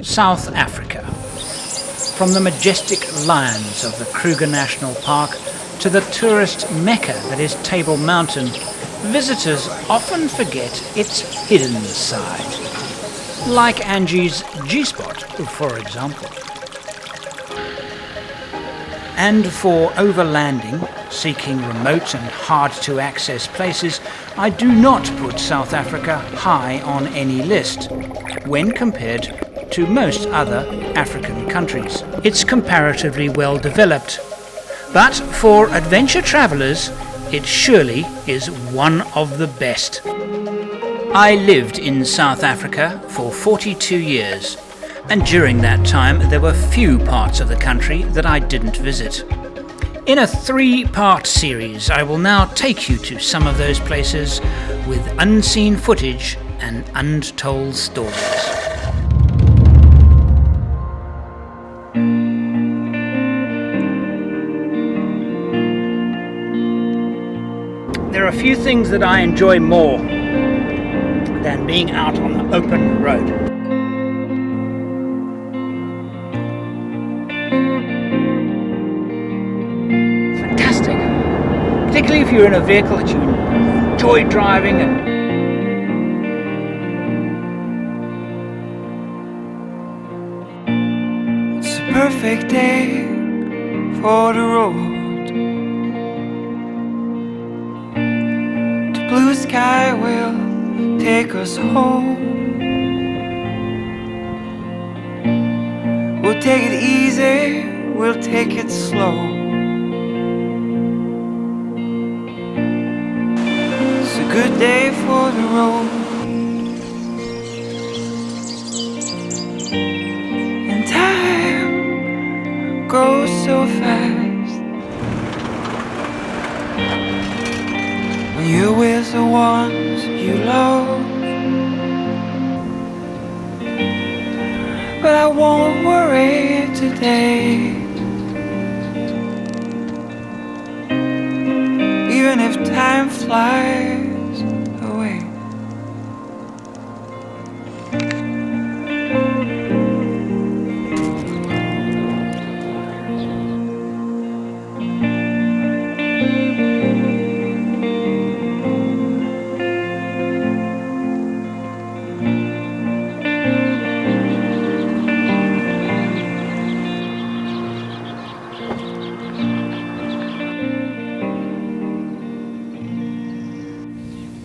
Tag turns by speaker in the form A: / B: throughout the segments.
A: South Africa. From the majestic lions of the Kruger National Park to the tourist mecca that is Table Mountain, visitors often forget its hidden side. Like ANGIE'S G-spot, for example. And for overlanding, seeking remote and hard-to-access places, I do not put South Africa high on any list when compared to most other African countries. It's comparatively well developed, but for adventure travellers, it surely is one of the best. I lived in South Africa for 42 years, and during that time there were few parts of the country that I didn't visit. In a 3-part series, I will now take you to some of those places with unseen footage and untold stories. There are a few things that I enjoy more than being out on the open road. Fantastic, particularly if you're in a vehicle that you enjoy driving.
B: It's a perfect day for the road. Blue sky will take us home. We'll take it easy, we'll take it slow. It's a good day for the road. And time goes so fast. You're with the ones you love, but I won't worry today. Even if time flies away.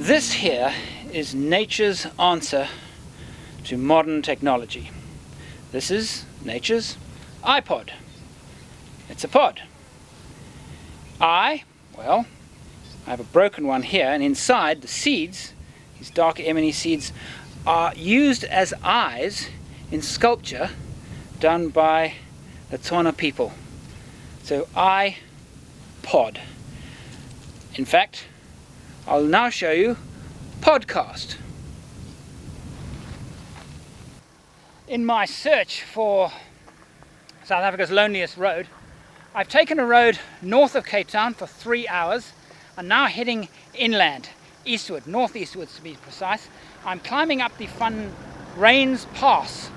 A: This here is nature's answer to modern technology. This is nature's iPod. It's a pod. I have a broken one here, and inside the seeds, these dark emony seeds, are used as eyes in sculpture done by the Tswana people. So iPod. In fact, I'll now show you podcast. In my search for South Africa's loneliest road, I've taken a road north of Cape Town for 3 hours and now heading inland, eastward, northeastwards to be precise. I'm climbing up the Van Rhyns Pass,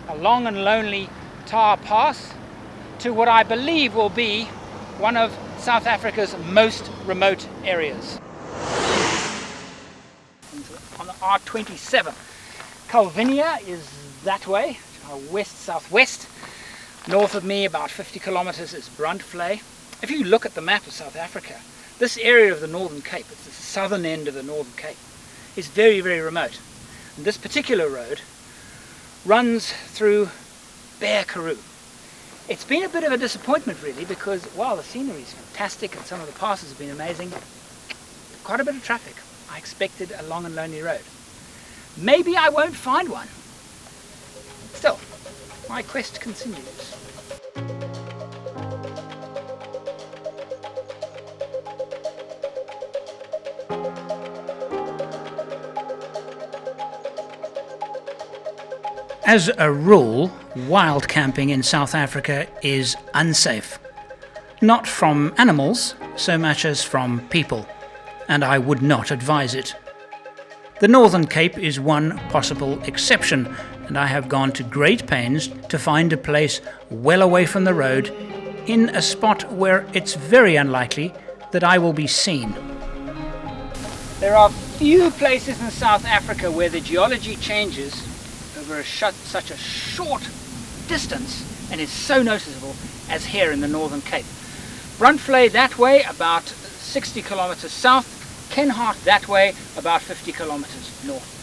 A: a long and lonely tar pass, to what I believe will be one of South Africa's most remote areas. On the R27. Calvinia is that way, west-southwest. North of me, about 50 kilometers, is Brandtvlei. If you look at the map of South Africa, this area of the Northern Cape, it's the southern end of the Northern Cape, is very, very remote. And this particular road runs through bare Karoo. It's been a bit of a disappointment really, because while the scenery is fantastic and some of the passes have been amazing, quite a bit of traffic. I expected a long and lonely road. Maybe I won't find one. Still, my quest continues. As a rule, wild camping in South Africa is unsafe. Not from animals so much as from people, and I would not advise it. The Northern Cape is one possible exception, and I have gone to great pains to find a place well away from the road, in a spot where it's very unlikely that I will be seen. There are few places in South Africa where the geology changes over such a short distance and is so noticeable as here in the Northern Cape. Bruntvlei that way, about 60 kilometers south, Kenhardt that way, about 50 kilometers north.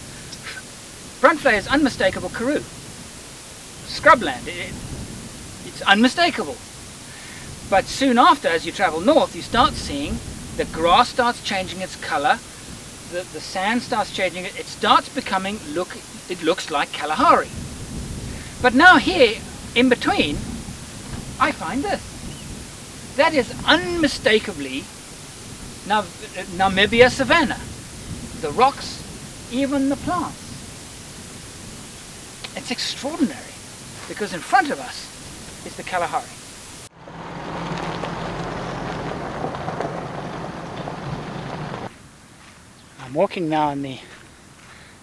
A: Bruntvlei is unmistakable Karoo. Scrubland, it's unmistakable. But soon after, as you travel north, you start seeing the grass starts changing its color, the sand starts changing, it starts becoming, it looks like Kalahari. But now here, in between, I find this. That is unmistakably Namibia savanna. The rocks, even the plants. It's extraordinary, because in front of us is the Kalahari. I'm walking now in the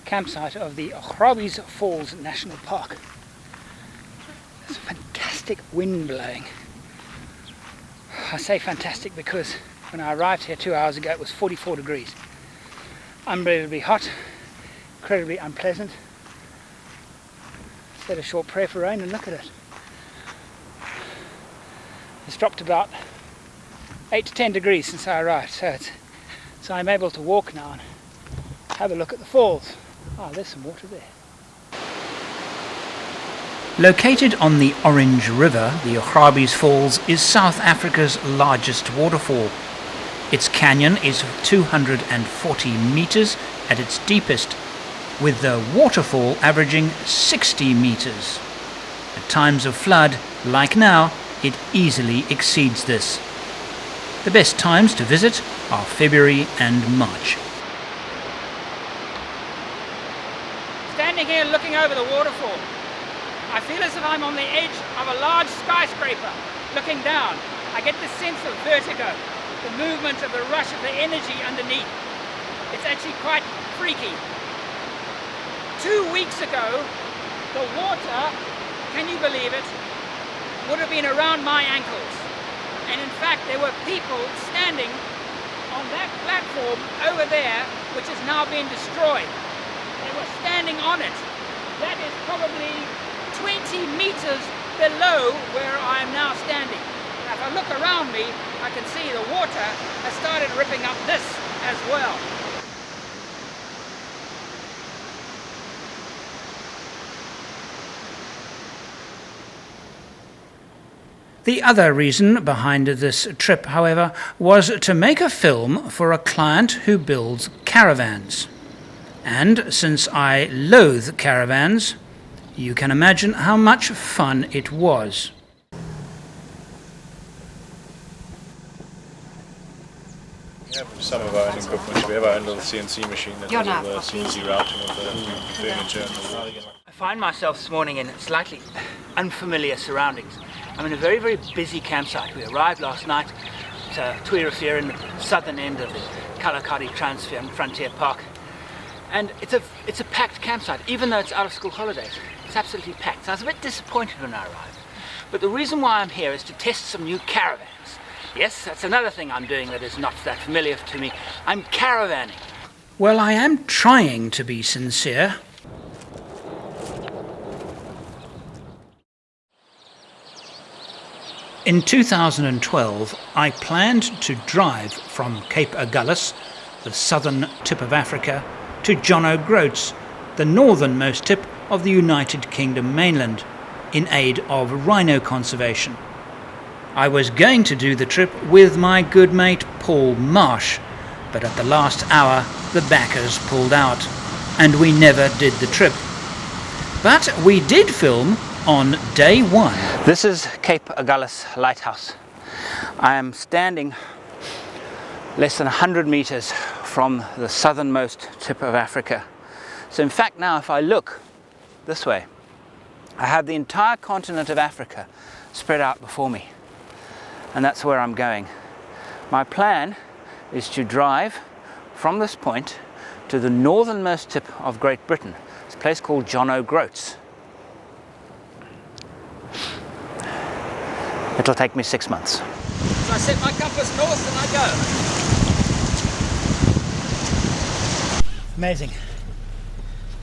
A: campsite of the Augrabies Falls National Park. There's a fantastic wind blowing. I say fantastic because when I arrived here 2 hours ago it was 44 degrees. Unbelievably hot, incredibly unpleasant. Said a short prayer for rain and look at it. It's dropped about 8 to 10 degrees since I arrived, so I'm able to walk now and have a look at the falls. Oh, there's some water there. Located on the Orange River, the Augrabies Falls is South Africa's largest waterfall. Its canyon is 240 meters at its deepest, with the waterfall averaging 60 meters. At times of flood, like now, it easily exceeds this. The best times to visit are February and March. Standing here looking over the waterfall, I feel as if I'm on the edge of a large skyscraper looking down. I get this sense of vertigo, the movement of the rush of the energy underneath. It's actually quite freaky. 2 weeks ago, the water, can you believe it, would have been around my ankles. And in fact, there were people standing on that platform over there, which has now been destroyed. They were standing on it. That is probably 20 meters below where I am now standing. Now, if I look around me, I can see the water has started ripping up this as well. The other reason behind this trip, however, was to make a film for a client who builds caravans. And since I loathe caravans, you can imagine how much fun it was.
C: We have some of our own equipment. We have our own little CNC machine that does all the CNC routing of the furniture.
A: I find myself this morning in slightly unfamiliar surroundings. I'm in a very, very busy campsite. We arrived last night at Tuirafir in the southern end of the Kalahari Frontier Park. And it's a packed campsite, even though it's out of school holidays. It's absolutely packed. So I was a bit disappointed when I arrived. But the reason why I'm here is to test some new caravans. Yes, that's another thing I'm doing that is not that familiar to me. I'm caravanning. Well, I am trying to be sincere. In 2012, I planned to drive from Cape Agulhas, the southern tip of Africa, to John O'Groats, the northernmost tip of the United Kingdom mainland, in aid of rhino conservation. I was going to do the trip with my good mate Paul Marsh, but at the last hour the backers pulled out, and we never did the trip. But we did film on day one. This is Cape Agulhas Lighthouse. I am standing less than 100 meters from the southernmost tip of Africa. So in fact now if I look this way, I have the entire continent of Africa spread out before me. And that's where I'm going. My plan is to drive from this point to the northernmost tip of Great Britain. It's a place called John O'Groats. It'll take me 6 months. So I set my compass north and I go. Amazing.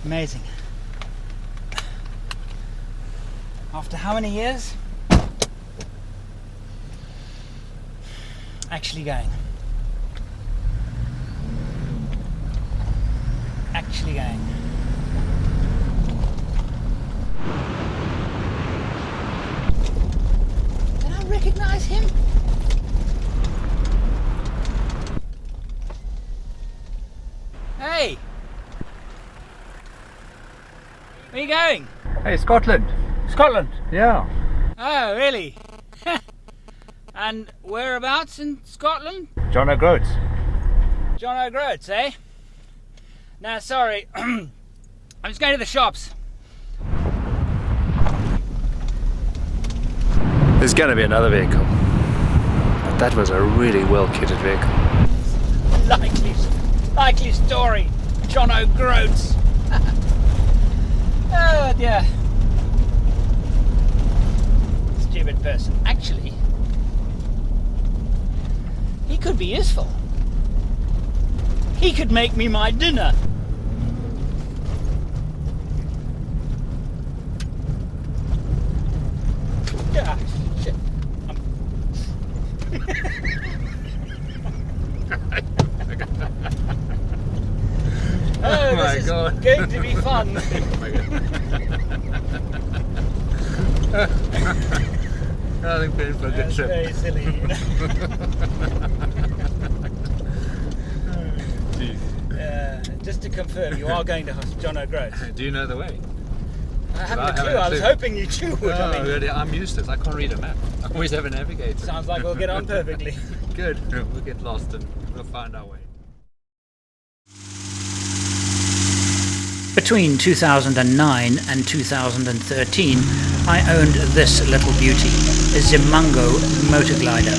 A: Amazing. After how many years? Actually going. Actually going. Did I recognize him? Hey! Where are you going?
C: Hey, Scotland.
A: Scotland?
C: Yeah.
A: Oh, really? And whereabouts in Scotland?
C: John O'Groats.
A: John O'Groats, eh? Now, sorry, I'm just going to the shops.
C: There's going to be another vehicle. But that was a really well-kitted vehicle.
A: Likely story, John O'Groats. Oh dear. Stupid person. Actually, he could be useful. He could make me my dinner. Ah, shit. Oh my God. Going to be fun.
C: I think we're in for a good trip.
A: Very silly. Just to confirm, you are going to John O'Groats.
C: Do you know the way?
A: I haven't a clue. I was hoping you two would.
C: Oh, really? I'm useless. I can't read a map. I always have a navigator.
A: Sounds like we'll get on perfectly.
C: Good. We'll get lost and we'll find our way.
A: Between 2009 and 2013, I owned this little beauty, a Zimango motor glider.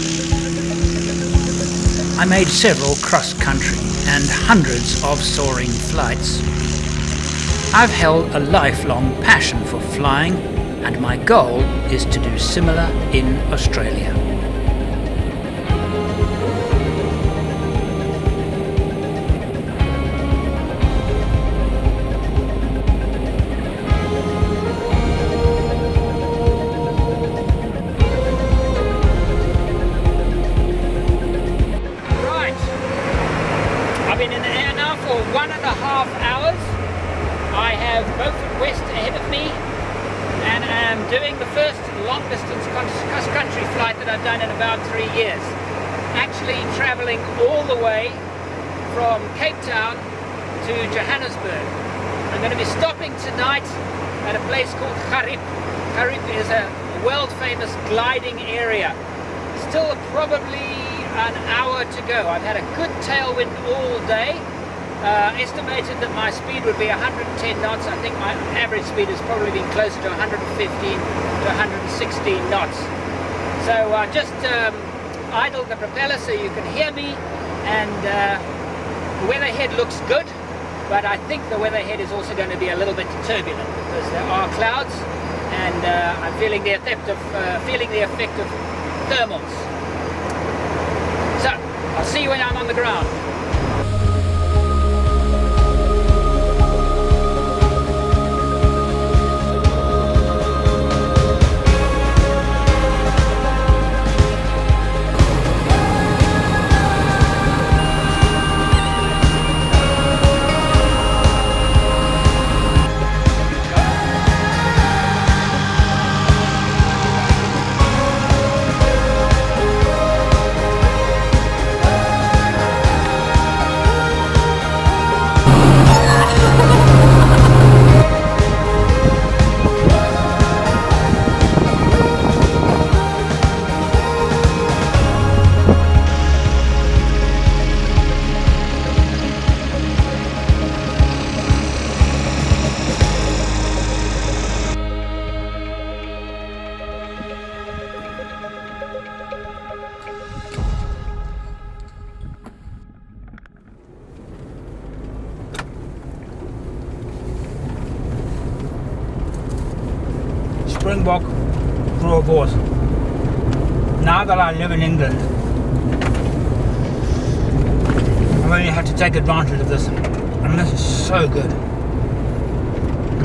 A: I made several cross-country and hundreds of soaring flights. I've held a lifelong passion for flying, and my goal is to do similar in Australia. Doing the first long-distance cross-country flight that I've done in about 3 years. Actually travelling all the way from Cape Town to Johannesburg. I'm going to be stopping tonight at a place called Karoo. Karoo is a world-famous gliding area. Still probably an hour to go. I've had a good tailwind all day. Estimated that my speed would be 110 knots. I think my average speed has probably been closer to 115 to 116 knots. So just idle the propeller so you can hear me, and the weather ahead looks good, but I think the weather ahead is also going to be a little bit turbulent because there are clouds, and I'm feeling the effect of thermals. So I'll see you when I'm on the ground. Springbok, Karoo. Now that I live in England, I really had to take advantage of this, and this is so good.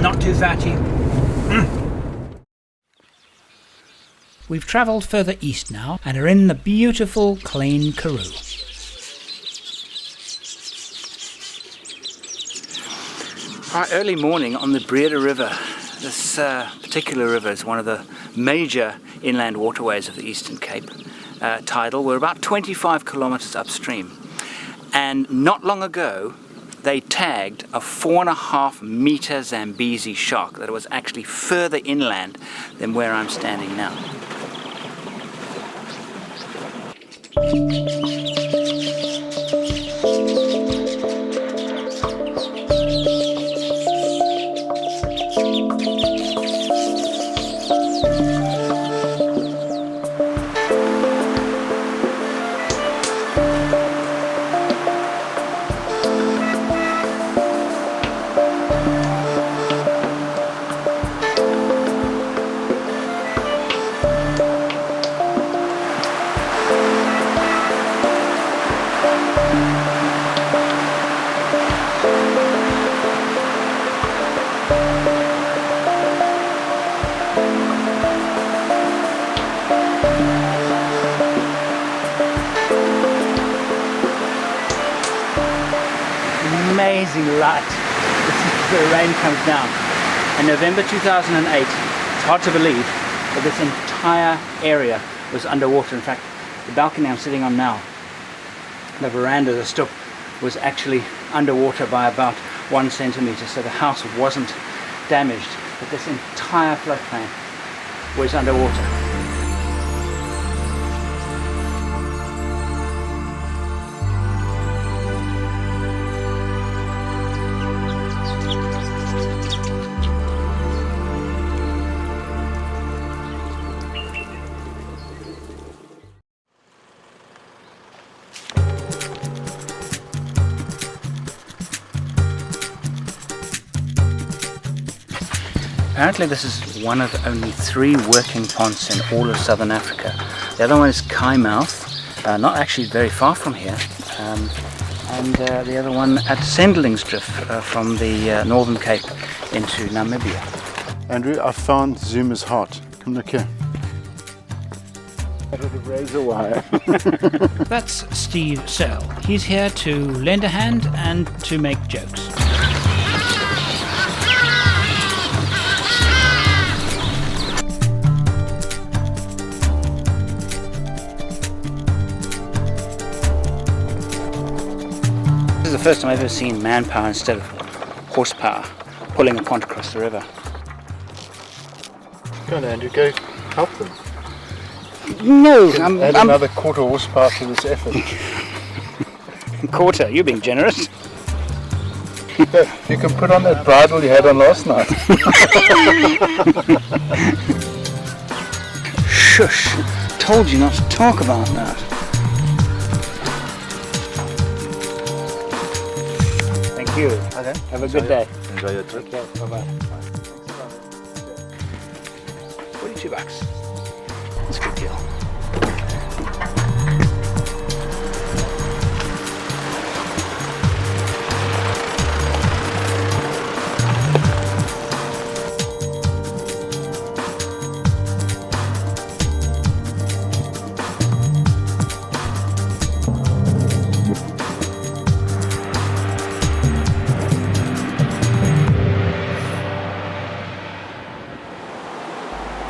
A: Not too fatty. We've travelled further east now and are in the beautiful clean Karoo. Right, early morning on the Breda River. This particular river is one of the major inland waterways of the Eastern Cape. Tidal, we're about 25 kilometres upstream. And not long ago, they tagged a 4.5 metre Zambezi shark that was actually further inland than where I'm standing now. Amazing light. The rain comes down. In November 2008, it's hard to believe, but this entire area was underwater. In fact, the balcony I'm sitting on now, the veranda, the stoep, was actually underwater by about 1 centimetre, so the house wasn't damaged, but this entire floodplain was underwater. Apparently this is one of only 3 working ponds in all of southern Africa. The other one is Kaimouth, not actually very far from here, and the other one at Sendlingsdrift from the Northern Cape into Namibia.
D: Andrew, I found Zuma's heart. Come look here. With a razor wire.
A: That's Steve Searle. He's here to lend a hand and to make jokes. This is the first time I've ever seen manpower instead of horsepower pulling a pond across the river.
D: Go on, Andrew, go help them.
A: No,
D: Add another quarter horsepower to this effort.
A: Quarter, you're being generous.
D: You can put on that bridle you had on last night.
A: Shush, told you not to talk about that. Thank you.
D: Okay.
A: Have a good day.
D: Enjoy your trip.
A: Okay, bye-bye. 42 bucks. That's a good deal.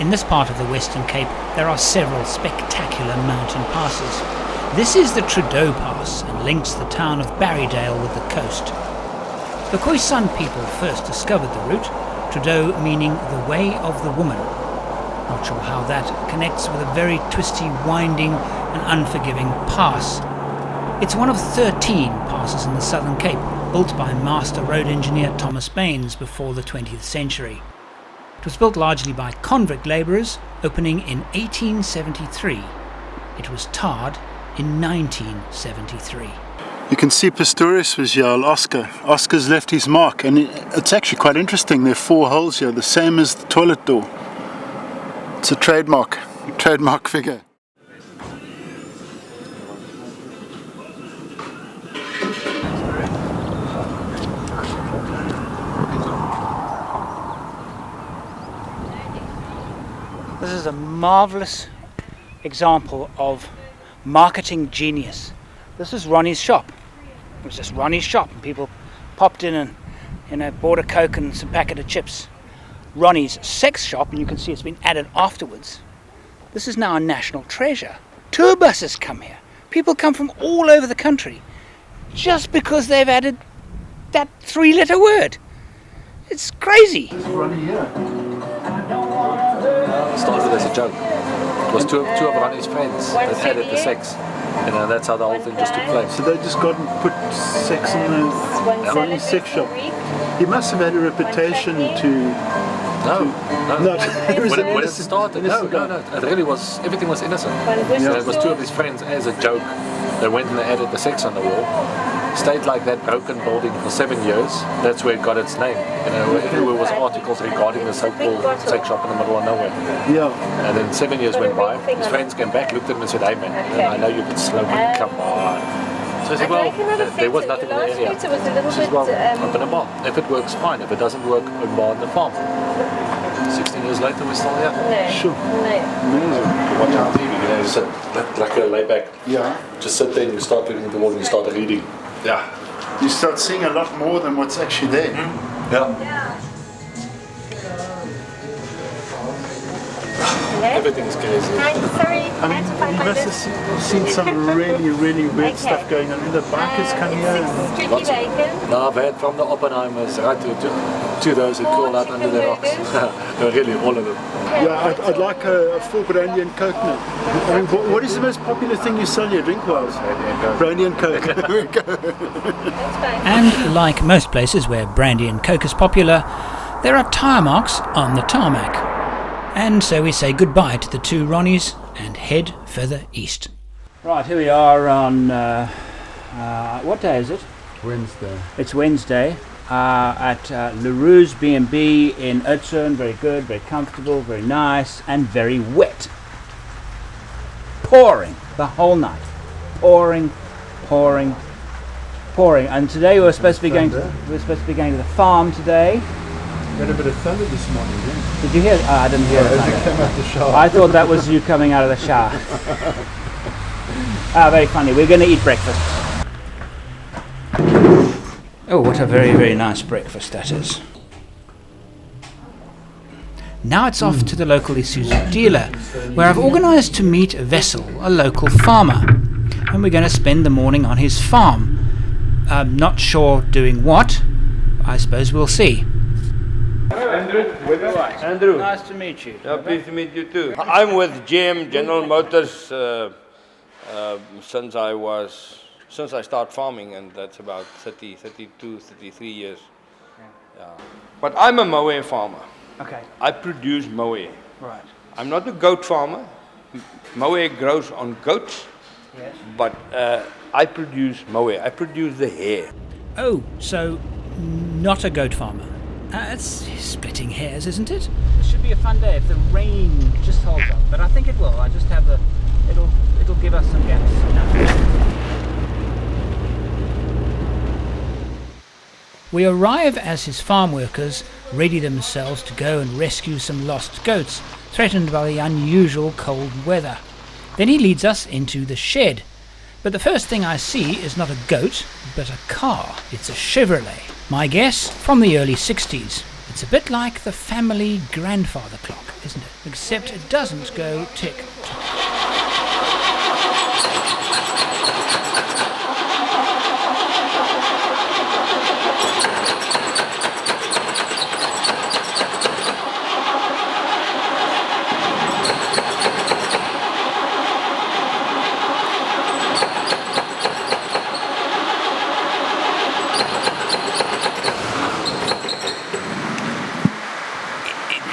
A: In this part of the Western Cape, there are several spectacular mountain passes. This is the Trudeau Pass and links the town of Barrydale with the coast. The Khoisan people first discovered the route, Trudeau meaning the way of the woman. Not sure how that connects with a very twisty, winding and unforgiving pass. It's one of 13 passes in the Southern Cape, built by master road engineer Thomas Baines before the 20th century. It was built largely by convict labourers, opening in 1873. It was tarred in 1973.
D: You can see Pistorius was here, Oscar. Oscar's left his mark, and it's actually quite interesting. There are 4 holes here, the same as the toilet door. It's a trademark figure.
A: This is a marvellous example of marketing genius. This is Ronnie's shop. It was just Ronnie's shop, and people popped in and, you know, bought a Coke and some packet of chips. Ronnie's sex shop, and you can see it's been added afterwards. This is now a national treasure. Tour buses come here. People come from all over the country just because they've added that 3-letter word. It's crazy.
D: Ronnie here.
E: Started as a joke. It was two of Ronnie's friends that added the sex. You know, that's how the whole thing just took place.
D: So they just got and put sex in the Ronnie's sex shop. He must have had a reputation to...
E: No. When it started, no. It really was, everything was innocent. It was two of his friends as a joke. They went and they added the sex on the wall. Stayed like that broken building for 7 years. That's where it got its name. You know, everywhere was articles regarding the so-called sex shop in the middle of nowhere.
D: Yeah.
E: And then 7 years went by. His friends came back, looked at him and said, "Hey man, I know you've been slow, but come on." So I said, well, there was nothing in the area. He said, well, open a bar. If it works, fine. If it doesn't work, open a bar on the farm. 16 years later, we're still here.
D: Sure. Amazing.
E: Watch on TV, you know, you sit like a layback.
D: Yeah.
E: Just sit there and you start looking at the wall and you start reading. Yeah.
D: You start seeing a lot more than what's actually there.
E: Yeah. Everything is crazy.
D: I mean, you must have seen some really weird stuff going on. The bikers come here.
E: Lots of, no, I've had from the Oppenheimers right to those who crawl out under the rocks. No, really, all of them.
D: Yeah, I'd like a full brandy and coke now. I mean, what is the most popular thing you sell here, drink-wise? Brandy and coke.
A: And like most places where brandy and coke is popular, there are tyre marks on the tarmac. And so we say goodbye to the two Ronnies and head further east. Right, here we are on, what day is it?
D: Wednesday.
A: It's Wednesday at Leroux's B&B in Oudtshoorn. Very good, very comfortable, very nice, and very wet. Pouring the whole night. Pouring. And today we're supposed to be going to the farm today.
D: We had a bit of thunder this morning, didn't we?
A: Did you hear it? Oh, I didn't hear it.
D: As you came out the shower.
A: I thought that was you coming out of the shower. Very funny. We're going to eat breakfast. Oh, what a very nice breakfast that is. Now it's off to the local Isuzu dealer, where I've organised to meet Wessel, a local farmer. And we're going to spend the morning on his farm. I'm not sure doing what. I suppose we'll see.
F: Andrew.
A: Nice to meet you.
F: Yeah, pleased to meet you too. I'm with GM, General Motors, since I started farming, and that's about 33 years. Yeah. But I'm a moe farmer.
A: Okay.
F: I produce moe.
A: Right.
F: I'm not a goat farmer. Moe grows on goats,
A: Yes.
F: but I produce moe. I produce the hair.
A: Oh, so not a goat farmer. It's splitting hairs, isn't it? It should be a fun day if the rain just holds up, but I think it will. I just have it'll give us some gaps. We arrive as his farm workers ready themselves to go and rescue some lost goats threatened by the unusual cold weather. Then he leads us into the shed. But the first thing I see is not a goat, but a car. It's a Chevrolet. My guess, from the early 60s. It's a bit like the family grandfather clock, isn't it? Except it doesn't go tick-tock.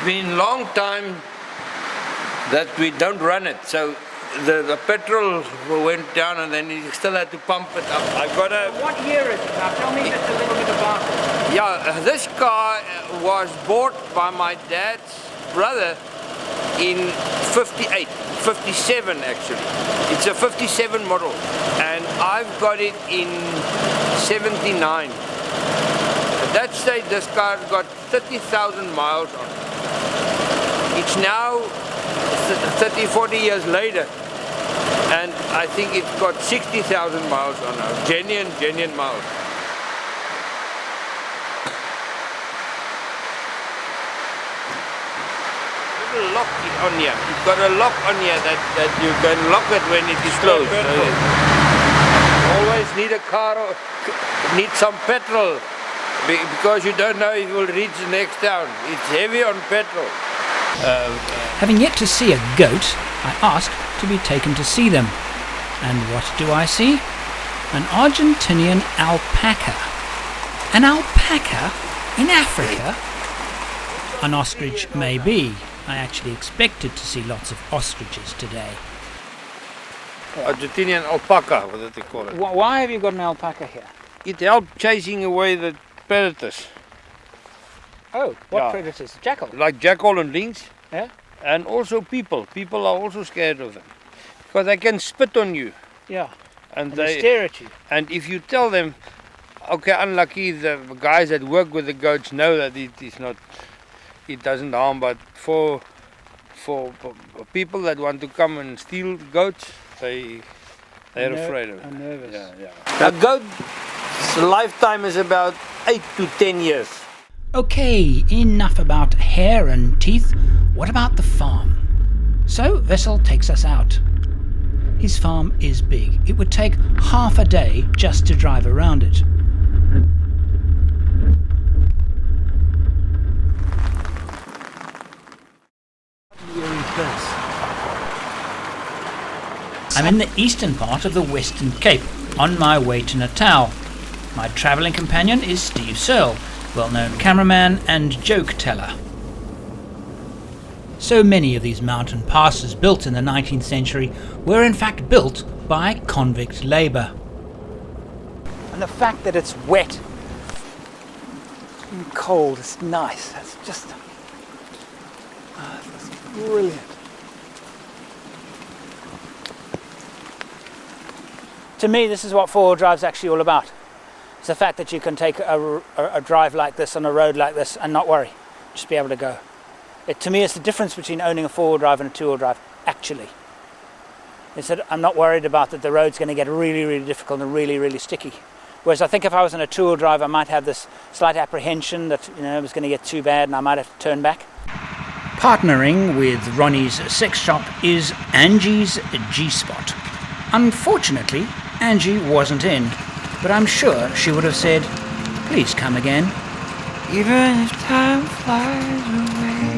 F: Been a long time that we don't run it, so the petrol went down and then you still had to pump it up. I've got a...
A: What year is it now? Tell me just a little bit about it.
F: Yeah, this car was bought by my dad's brother in 58, 57 actually. It's a 57 model and I've got it in 79. At that stage this car's got 30,000 miles on it. It's now 30, 40 years later. And I think it's got 60,000 miles on now. Genuine miles. Lock on here. You've got a lock on here that you can lock it when it is closed. Always need a car, need some petrol because you don't know if you will reach the next town. It's heavy on petrol.
A: Having yet to see a goat, I asked to be taken to see them. And what do I see? An Argentinian alpaca. An alpaca in Africa? An ostrich may be. I actually expected to see lots of ostriches today.
F: Argentinian alpaca, what do they call it?
A: Why have you got an alpaca here?
F: It helps chasing away the predators.
A: Oh, what predators? Jackal?
F: Like jackal and lynx.
A: Yeah?
F: And also people. People are also scared of them. Because they can spit on you.
A: Yeah.
F: And
A: they stare at you.
F: And if you tell them, okay, unlucky, the guys that work with the goats know that it doesn't harm, but for people that want to come and steal goats, they're afraid of it.
A: I'm nervous.
F: Yeah. A goat's lifetime is about 8 to 10 years.
A: Okay, enough about hair and teeth. What about the farm? So Wessel takes us out. His farm is big. It would take half a day just to drive around it. I'm in the eastern part of the Western Cape, on my way to Natal. My travelling companion is Steve Searle, well-known cameraman and joke teller. So many of these mountain passes built in the 19th century were in fact built by convict labour. And the fact that it's wet and cold is nice. It's just it's brilliant. To me, this is what four-wheel drive is actually all about. It's the fact that you can take a drive like this on a road like this and not worry, just be able to go. To me, it's the difference between owning a four-wheel drive and a two-wheel drive, actually. It's that I'm not worried about that the road's going to get really, really difficult and really, really sticky. Whereas I think if I was on a two-wheel drive, I might have this slight apprehension that it was going to get too bad and I might have to turn back. Partnering with Ronnie's sex shop is Angie's G-Spot. Unfortunately, Angie wasn't in, but I'm sure she would have said, "Please come again."
B: Even if time flies away.